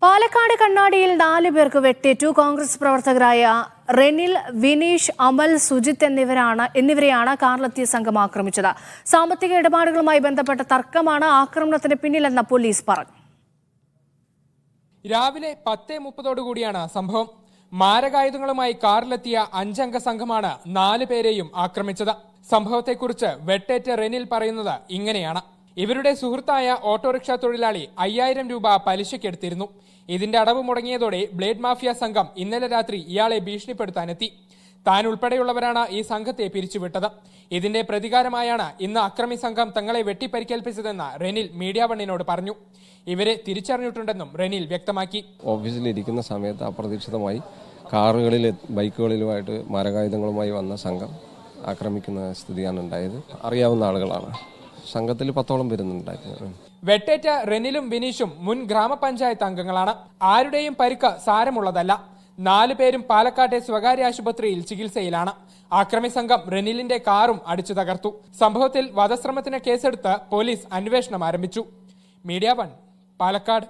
പാലക്കാട് കണ്ണാടിയിൽ 4 പേർക്ക് വെട്ടേറ്റു. കോൺഗ്രസ് പ്രവർത്തകരായ റെനിൽ, വിനീഷ്, അമൽ, സുജിത്ത് എന്നിവരെയാണ് കാറിലെത്തിയ സംഘം ആക്രമിച്ചത്. സാമ്പത്തിക ഇടപാടുകളുമായി ബന്ധപ്പെട്ട തർക്കമാണ് ആക്രമണത്തിന് പിന്നിലെന്ന് പോലീസ് പറഞ്ഞു. രാവിലെ 10:30 സംഭവം. മാരകായുധങ്ങളുമായി കാറിലെത്തിയ 5 അംഗ സംഘമാണ് 4 പേരെയും ആക്രമിച്ചത്. സംഭവത്തെക്കുറിച്ച് വെട്ടേറ്റ റെനിൽ പറയുന്നത് ഇങ്ങനെയാണ്. ഇവരുടെ സുഹൃത്തായ ഓട്ടോറിക്ഷ തൊഴിലാളി 5000 രൂപ പലിശയ്ക്കെടുത്തിരുന്നു. ഇതിന്റെ അടവ് മുടങ്ങിയതോടെ ബ്ലേഡ് മാഫിയ സംഘം ഇന്നലെ രാത്രി ഇയാളെ ഭീഷണിപ്പെടുത്താനെത്തി. താൻ ഉൾപ്പെടെയുള്ളവരാണ് ഈ സംഘത്തെ പിരിച്ചുവിട്ടത്. ഇതിന്റെ പ്രതികാരമായാണ് ഇന്ന് അക്രമി സംഘം തങ്ങളെ വെട്ടിപ്പരിക്കേൽപ്പിച്ചതെന്ന് റെനിൽ മീഡിയ വണ്ണിനോട് പറഞ്ഞു. ഇവരെ തിരിച്ചറിഞ്ഞിട്ടുണ്ടെന്നും റെനിൽ വ്യക്തമാക്കി. ഓഫീസിലിരിക്കുന്ന സമയത്ത് അപ്രതീക്ഷിതമായി ബൈക്കുകളിലുമായിട്ട് മാരകായുധങ്ങളുമായി വന്ന സംഘം ആക്രമിക്കുന്ന സ്ഥിതിയാണ് ഉണ്ടായത്. അറിയാവുന്ന ആളുകളാണ്. സംഘത്തിൽ 10ഓളം വരുന്നുണ്ടായിരുന്നു. വെട്ടേറ്റ റെനിലും വിനീഷും മുൻ ഗ്രാമപഞ്ചായത്ത് അംഗങ്ങളാണ്. ആരുടെയും പരിക്ക് സാരമുള്ളതല്ല. 4 പേരും പാലക്കാട്ടെ സ്വകാര്യ ആശുപത്രിയിൽ ചികിത്സയിലാണ്. ആക്രമി സംഘം റെനിലിന്റെ കാറും അടിച്ചു തകർത്തു. സംഭവത്തിൽ വധശ്രമത്തിന് കേസെടുത്ത് പോലീസ് അന്വേഷണം ആരംഭിച്ചു. മീഡിയ 1 പാലക്കാട്.